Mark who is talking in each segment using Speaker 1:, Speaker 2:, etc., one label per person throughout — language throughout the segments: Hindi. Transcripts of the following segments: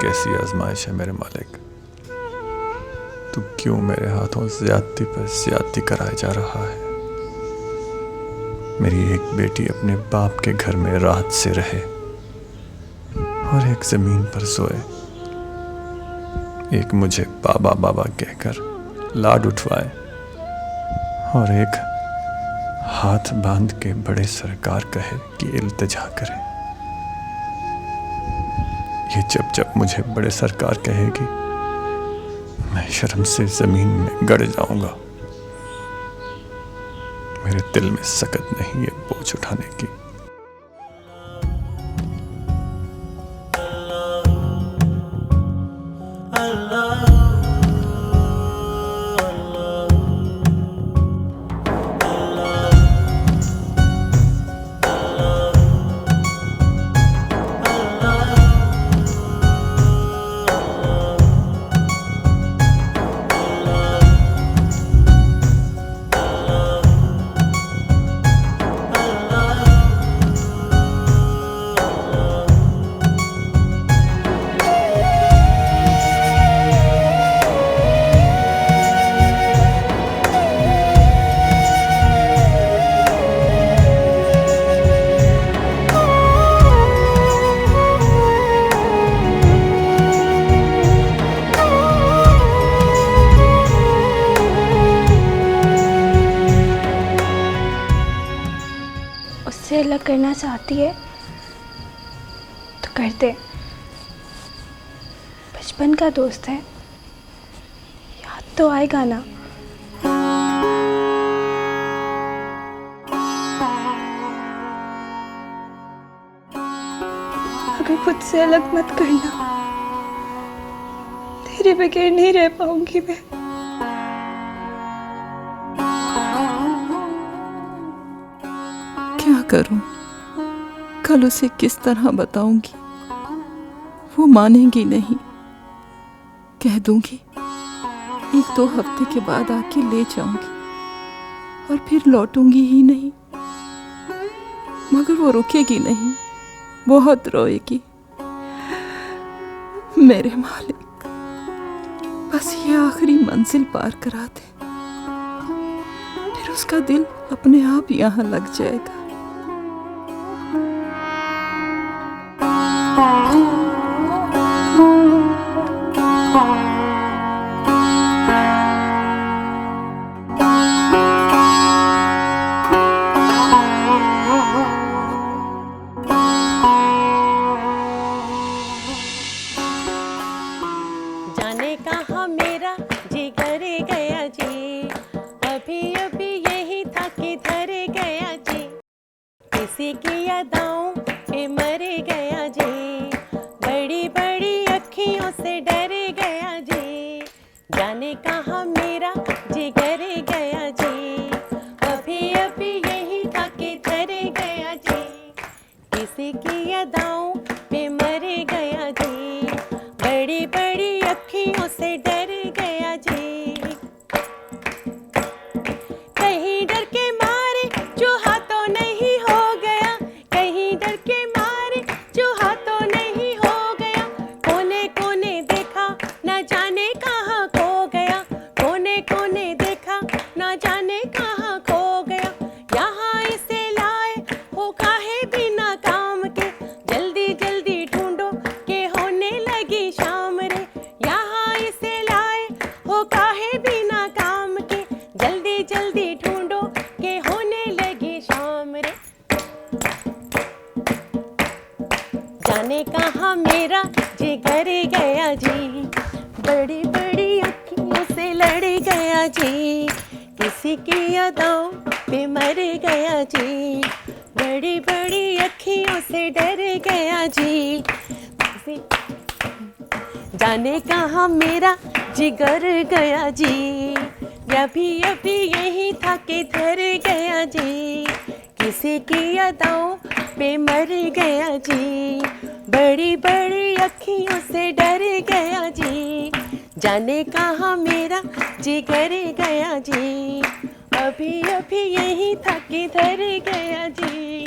Speaker 1: कैसी आजमाइश है मेरे मालिक। तू क्यों मेरे हाथों ज्यादती पर ज्यादती कराए जा रहा है। मेरी एक बेटी अपने बाप के घर में राहत से रहे और एक जमीन पर सोए, एक मुझे बाबा बाबा कहकर लाड उठवाए और एक हाथ बांध के बड़े सरकार कहे कि इल्तिजा करे। ये जब जब मुझे बड़े सरकार कहेगी मैं शर्म से जमीन में गड़ जाऊंगा। मेरे दिल में सकत नहीं है बोझ उठाने की।
Speaker 2: उससे अलग करना चाहती है तो कर दे। बचपन का दोस्त है, याद तो आएगा ना। अगर खुद से अलग मत करना, तेरे बगैर नहीं रह पाऊंगी मैं।
Speaker 3: क्या करूं? कल उसे किस तरह बताऊंगी? वो मानेगी नहीं। कह दूंगी 1-2 हफ्ते के बाद आके ले जाऊंगी और फिर लौटूंगी ही नहीं। मगर वो रुकेगी नहीं, बहुत रोएगी। मेरे मालिक, बस ये आखिरी मंजिल पार करा दे, फिर उसका दिल अपने आप यहाँ लग जाएगा।
Speaker 4: जाने कहाँ मेरा जिगर गया जी, अभी अभी यही था कि धर गया जी। किसी की यादों पे मर गया जी, बड़ी बड़ी अखियों से डर गया जी। जाने कहाँ मेरा जिगर गया जी, अभी अभी यही था कि धर गया जी। किसी की यादों पे मर गया जी, बड़ी बड़ी अखियों से डर गया जी। कहीं डर के मारे चूहा तो नहीं हो गया, कहीं डर के मारे चूहा तो नहीं हो गया। कोने कोने देखा ना जाने कहाँ खो गया, कोने कोने देखा ना जाने कहाँ खो गया। यहाँ इसे लाए हो काहे बिना काम के, जल्दी जल्दी ढूंढो के होने लगी शाम रे। यहाँ इसे लाए हो काहे बिना काम के, जल्दी जल्दी ढूंढो के होने लगी शाम रे। जाने कहाँ मेरा जिगर गया जी, बड़ी बड़ी अखियों से लड़ गया जी। किसी की यादों पे मर गया जी, बड़ी बड़ी अखियों से डर गया जी। जाने कहाँ मेरा जिगर गया जी, अभी अभी यही था कि धर गया जी। किसी की यादों पे मर गया जी, बड़ी बड़ी अखियों से डर गया जी। जाने कहाँ मेरा जिगर गया जी, अभी अभी यही था कि धर गया जी।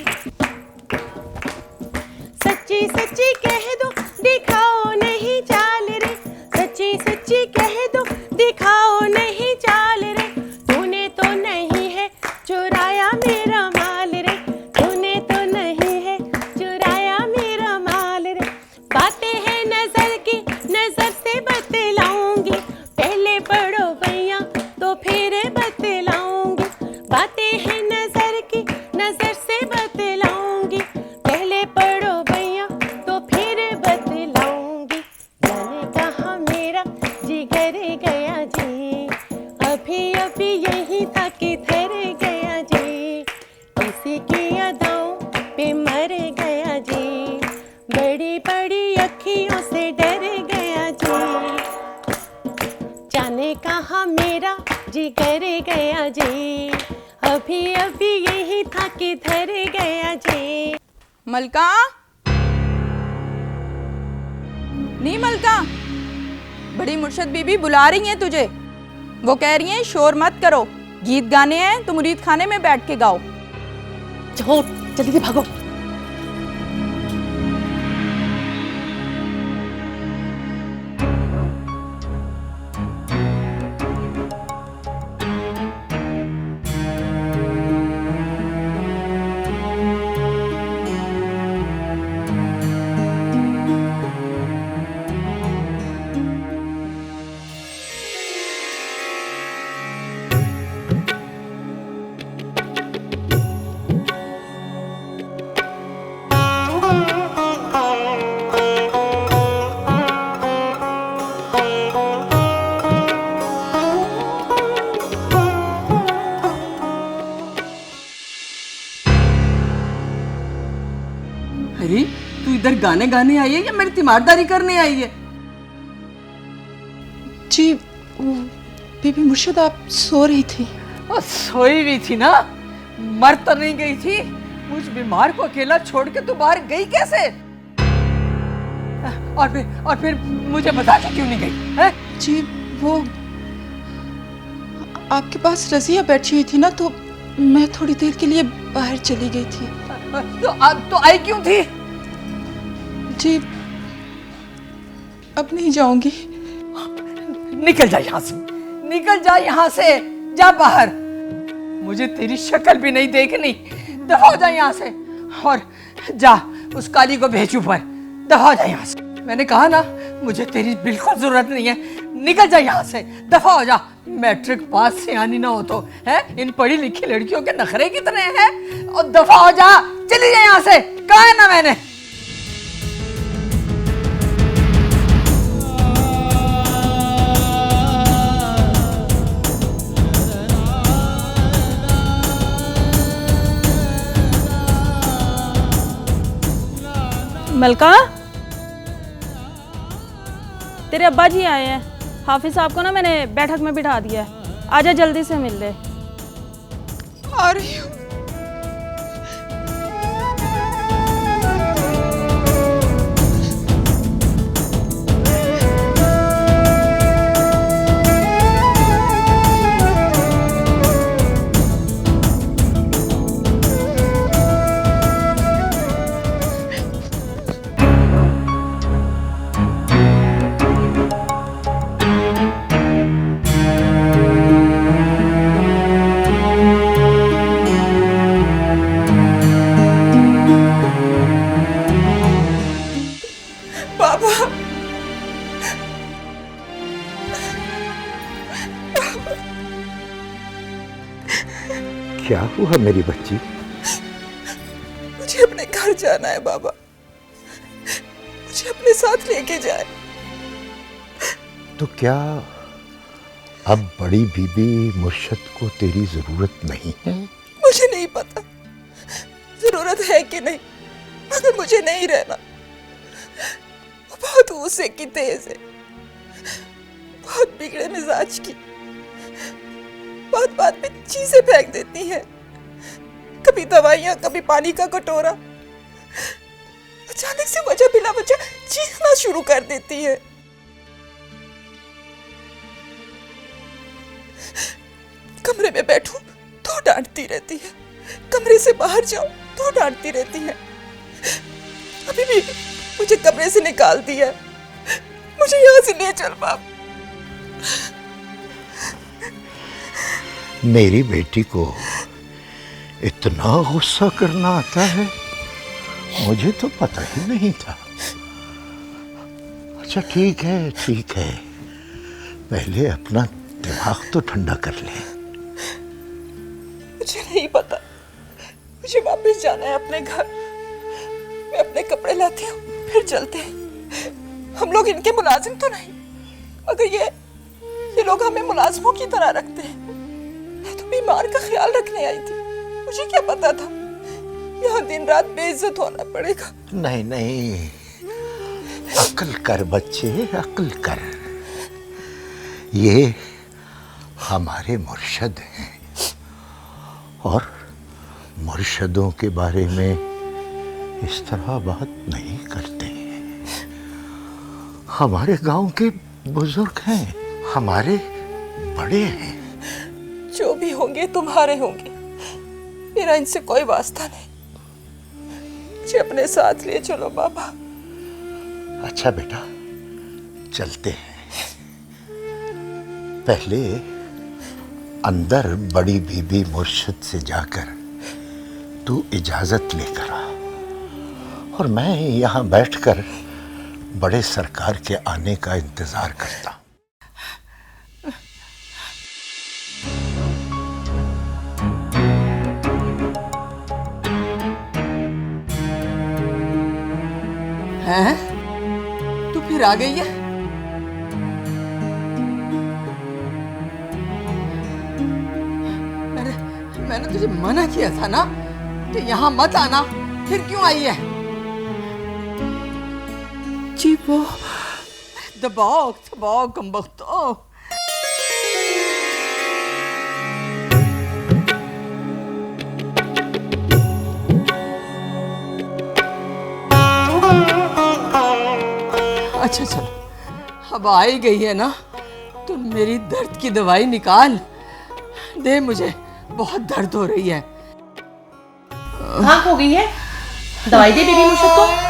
Speaker 4: सच्ची सच्ची कह दो दिखाओ नहीं जी कह दो दिखाओ नहीं चाल रे, तूने तो नहीं है चुराया मेरा माल रे, तूने तो नहीं है चुराया मेरा माल रे। बातें हैं नजर की, नजर से बतलाऊंगी, पहले पढ़ो भैया तो फिर बतलाऊंगी। बातें हैं नजर की, नजर से बतलाऊंगी, पहले पढ़ो भैया तो फिर बतलाऊंगी। जाने कहाँ मेरा जिगर गया जी, अभी अभी यही था कि ठहर गया जी, किसी की अदाओं पे मर गया जी, बड़ी बड़ी अखियों से डर गया जी। जाने कहाँ मेरा जिगर गया जी, अभी अभी यही था कि ठहर गया जी।
Speaker 3: मलका, नहीं मलका, बड़ी मुर्शद बीबी बुला रही हैं तुझे। वो कह रही हैं शोर मत करो, गीत गाने हैं तो मुरीद खाने में बैठ के गाओ।
Speaker 4: जाओ जल्दी से भागो।
Speaker 5: अरे तू इधर गाने गाने आई है या मेरी तीमारदारी करने आई है?
Speaker 3: जी वो बीबी मुर्शद आप सो रही थी।
Speaker 5: और सोई हुई थी ना, मर तो नहीं गई थी। मुझ बीमार को अकेला छोड़ के तू बाहर गई कैसे? और फिर मुझे बता के क्यों नहीं गई है?
Speaker 3: जी वो आपके पास रजिया बैठी हुई थी ना, तो मैं थोड़ी देर के लिए बाहर चली गई थी।
Speaker 5: तो आई क्यों थी?
Speaker 3: जी अब नहीं जाऊंगी।
Speaker 5: निकल जा यहाँ से, निकल जा यहाँ से, जा बाहर। मुझे तेरी शक्ल भी नहीं देखनी, दफा हो जा यहाँ से। और जा उस काली को भेज ऊपर, दफा हो जा यहाँ से। मैंने कहा ना मुझे तेरी बिल्कुल जरूरत नहीं है, निकल जा यहाँ से, दफा हो जा। मैट्रिक पास से आनी ना हो तो है, इन पढ़ी लिखी लड़कियों के नखरे कितने हैं। और दफा हो जा, चली जा यहाँ से, कहा है ना मैंने।
Speaker 6: मलका, तेरे अब्बा जी आए हैं। हाफिज साहब को ना मैंने बैठक में बिठा दिया है, आजा जल्दी से मिल ले।
Speaker 3: आ रही हूँ।
Speaker 7: क्या हुआ मेरी बच्ची?
Speaker 3: मुझे अपने घर जाना है बाबा, मुझे अपने साथ लेके जाए।
Speaker 7: तो क्या अब बड़ी बीबी मुर्शद को तेरी जरूरत नहीं है?
Speaker 3: मुझे नहीं पता जरूरत है कि नहीं, मगर मुझे नहीं रहना। वो बहुत गुस्से की तेज है, बहुत बिगड़े मिजाज की, बात बात में चीजें फेंक देती है, कभी दवाइयां कभी पानी का कटोरा। अचानक से वजह बिला वजह चीखना शुरू कर देती है। कमरे में बैठूं तो डांटती रहती है, कमरे से बाहर जाऊं तो डांटती रहती है। अभी भी मुझे कमरे से निकाल दिया, मुझे यहाँ से ले चल बाप।
Speaker 7: मेरी बेटी को इतना गुस्सा करना आता है, मुझे तो पता ही नहीं था। अच्छा ठीक है, ठीक है, पहले अपना दिमाग तो ठंडा कर ले।
Speaker 3: मुझे नहीं पता, मुझे वापस जाना है अपने घर। मैं अपने कपड़े लाती हूँ, फिर चलते हैं। हम लोग इनके मुलाजिम तो नहीं। अगर ये लोग हमें मुलाजिमों की तरह रखते हैं। मैं तो बीमार का ख्याल रखने आई थी, मुझे क्या पता था यहाँ दिन रात बेइज्जत होना पड़ेगा।
Speaker 7: नहीं नहीं, अक्ल कर बच्चे, अक्ल कर। ये हमारे मुर्शद हैं और मुर्शदों के बारे में इस तरह बात नहीं करते। हमारे गांव के बुजुर्ग हैं, हमारे बड़े हैं।
Speaker 3: जो भी होंगे तुम्हारे होंगे, मेरा इनसे कोई वास्ता नहीं। मुझे अपने साथ ले चलो बाबा।
Speaker 7: अच्छा बेटा, चलते हैं। पहले अंदर बड़ी बीबी मुर्शिद से जाकर तू इजाजत लेकर आ, और मैं यहाँ बैठकर बड़े सरकार के आने का इंतजार करता।
Speaker 5: हैं? तू फिर आ गई है? मैंने तुझे मना किया था ना कि यहाँ मत आना, फिर क्यों आई है?
Speaker 3: जी वो
Speaker 5: दबाओ दबाओ कमबख्तो। अच्छा चलो, अब आ ही गई है ना, तो मेरी दर्द की दवाई निकाल दे, मुझे बहुत दर्द हो रही है।
Speaker 4: कहाँ खो गई है? दवाई दे बीबी मुर्शिद को।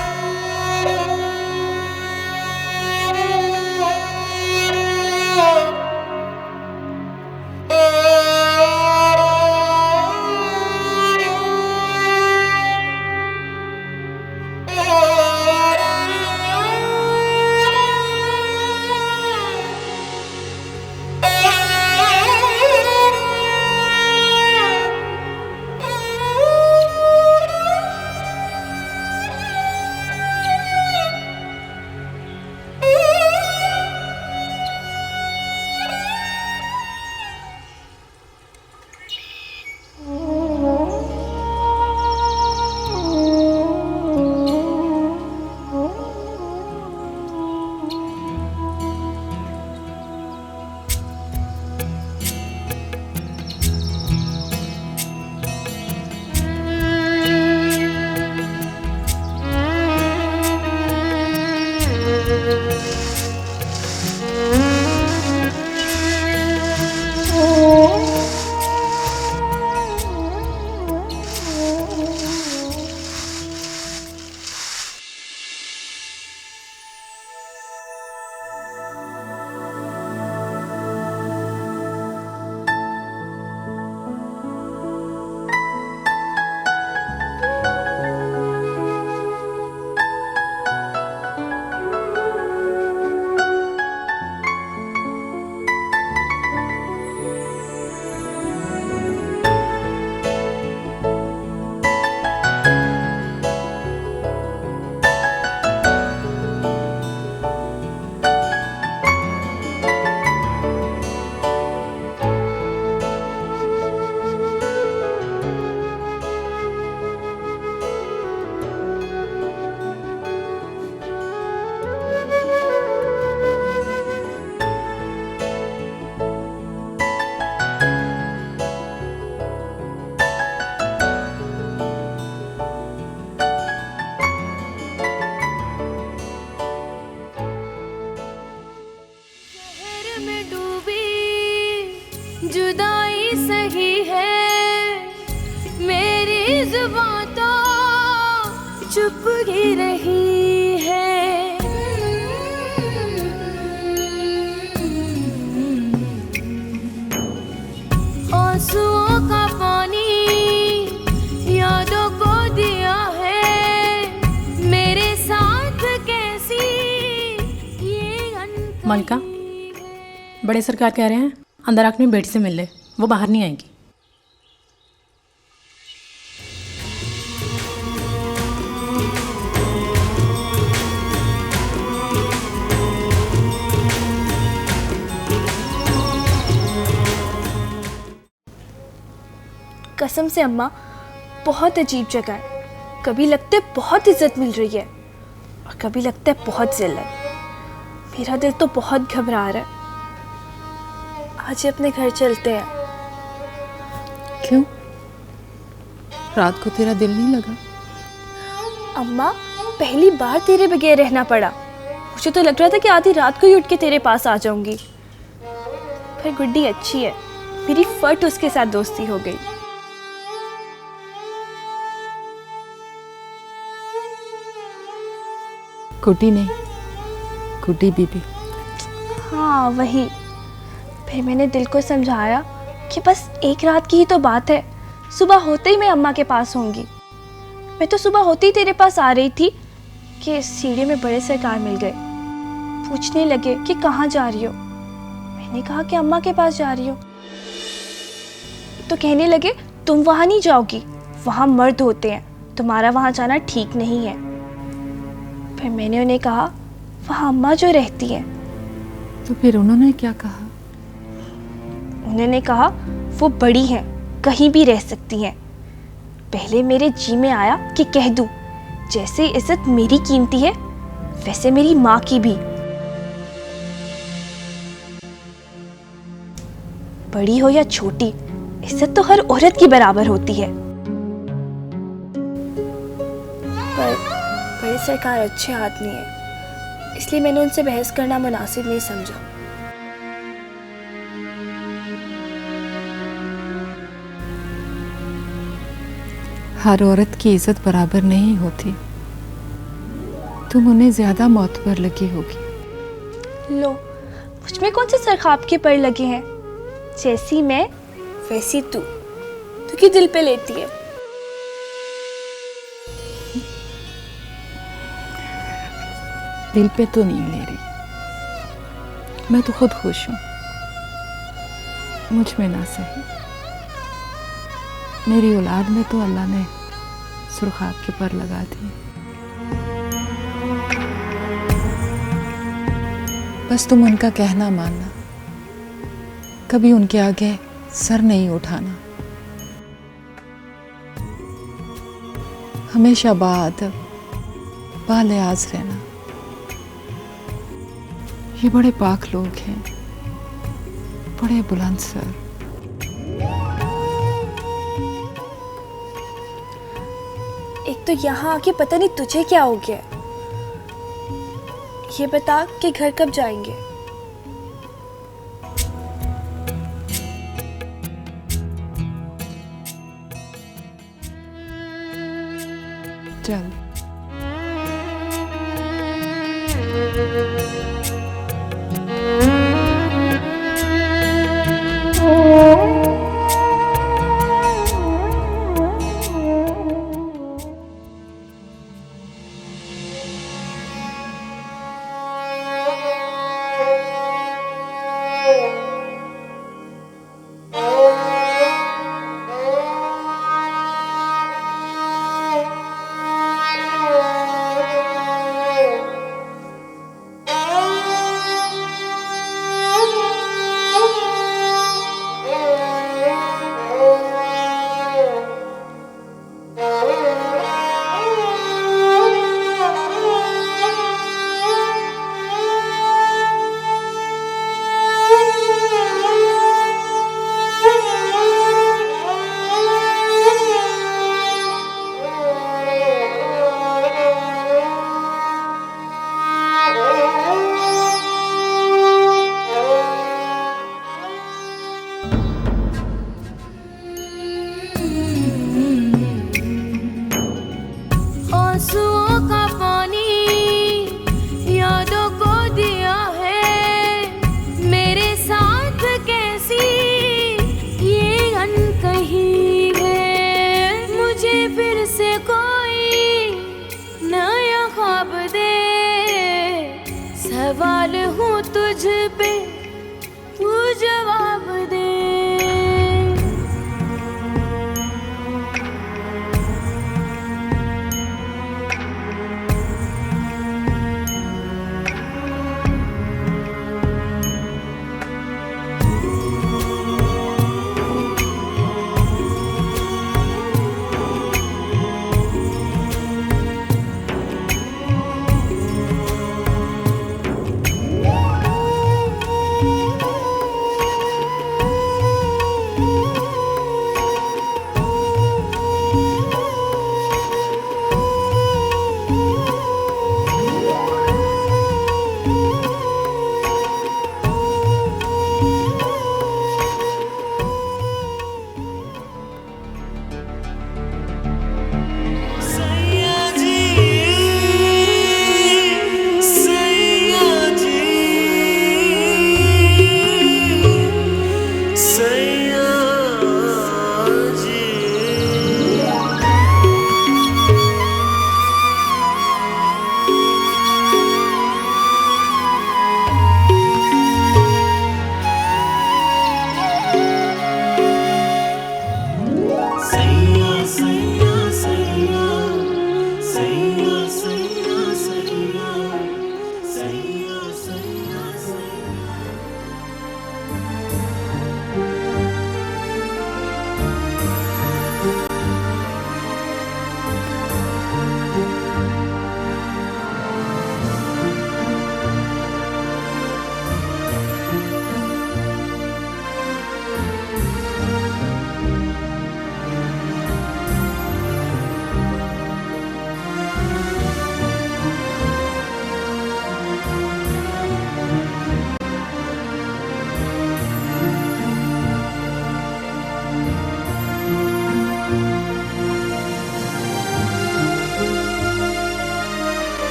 Speaker 8: जुदाई सही है, मेरी जुबां तो चुप ही रही है। आंसू
Speaker 9: मलका, बड़े सरकार कह रहे हैं अंदर आके बेटी से मिल ले, वो बाहर नहीं आएगी।
Speaker 8: कसम से अम्मा, बहुत अजीब जगह है। कभी लगता है बहुत इज्जत मिल रही है और कभी लगता है बहुत जिल्लत। मेरा दिल तो बहुत घबरा रहा है। आज ही अपने घर चलते हैं।
Speaker 3: क्यों? रात को तेरा दिल नहीं लगा?
Speaker 8: अम्मा, पहली बार तेरे बगैर रहना पड़ा। मुझे तो लग रहा था कि आधी रात को ही उठ के तेरे पास आ जाऊंगी, पर गुड्डी अच्छी है, मेरी फट उसके साथ दोस्ती हो गई।
Speaker 3: कुटी नहीं, कुटी बीबी।
Speaker 8: हाँ वही। फिर मैंने दिल को समझाया कि बस एक रात की ही तो बात है, सुबह होते ही मैं अम्मा के पास होंगी। मैं तो सुबह होते ही तेरे पास आ रही थी कि सीढ़ी में बड़े सरकार मिल गए। पूछने लगे कि कहाँ जा रही हो। मैंने कहा कि अम्मा के पास जा रही हो। तो कहने लगे तुम वहाँ नहीं जाओगी, वहाँ मर्द होते हैं, तुम्हारा वहाँ जाना ठीक नहीं है। फिर मैंने उन्हें कहा वहाँ अम्मा जो रहती है।
Speaker 3: तो फिर उन्होंने क्या कहा?
Speaker 8: उन्होंने कहा वो बड़ी हैं, कहीं भी रह सकती हैं। पहले मेरे जी में आया कि कह दूं, जैसे इज्जत मेरी कीमती है वैसे मेरी माँ की भी। बड़ी हो या छोटी, इज्जत तो हर औरत की बराबर होती है। पर बड़े सरकार अच्छे आदमी है, इसलिए मैंने उनसे बहस करना मुनासिब नहीं समझा।
Speaker 3: हर औरत की इज्जत बराबर नहीं होती। तुम उन्हें ज्यादा मोतबर लगी होगी।
Speaker 8: लो, मुझ में कौन से सरखाब के पर लगे हैं? जैसी मैं वैसी तू क्यों दिल पे लेती है?
Speaker 3: दिल पे तो नहीं ले रही, मैं तो खुद खुश हूं। मुझ में ना सही, मेरी औलाद में तो अल्लाह ने सुर्खाब के पर लगा दिए। बस तुम उनका कहना मानना, कभी उनके आगे सर नहीं उठाना। हमेशा बालियाज रहना। ये बड़े पाक लोग हैं, बड़े बुलंद सर।
Speaker 8: एक तो यहाँ आके पता नहीं तुझे क्या हो गया। ये बता कि घर कब जाएंगे?
Speaker 3: चल।